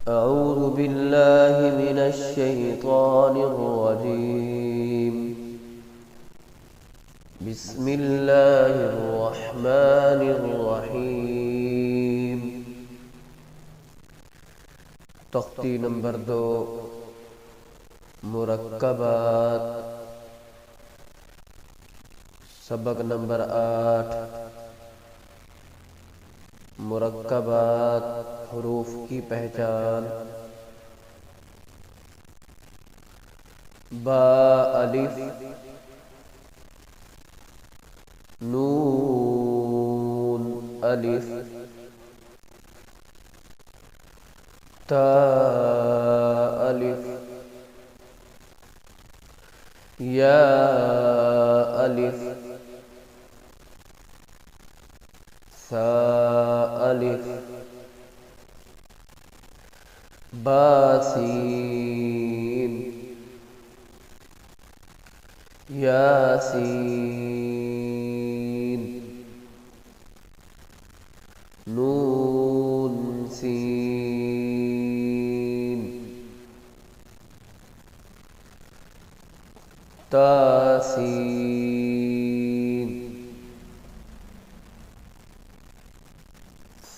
أعوذ بالله من الشيطان الرجيم بسم الله الرحمن الرحيم तख्ती नंबर 2 मुरक्कबात सबक नंबर 8 मुरक्कबात हरूफ की पहचान। बा अलिफ नून अलिफ ता अलिफ या अलिफ सा अलिफ बासीन यासीन नून सीन तासीन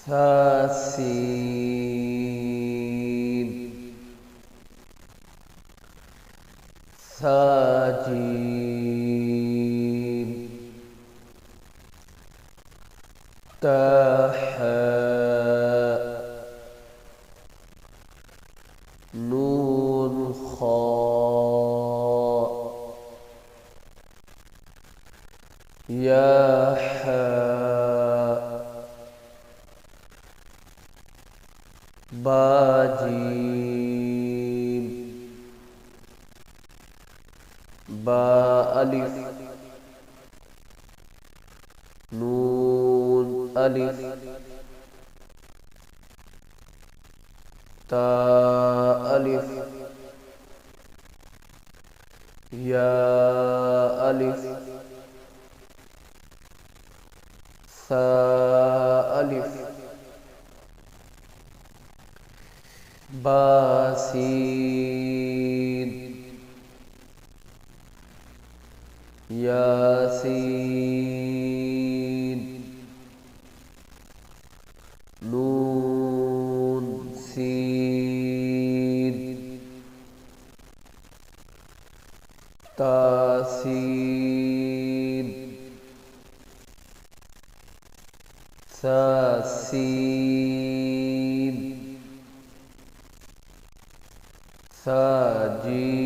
सासीन साजीम ताहा नून खा या हा बाजीम बा अलिफ नून अलिफ ता अलिफ या अलिफ सा अलिफ बासीन यासीन नून सीन तासीन सासीन साजीम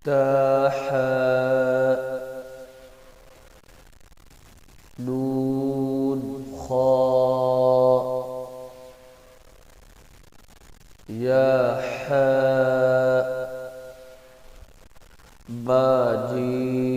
ताहा नून खा या हा बाजीम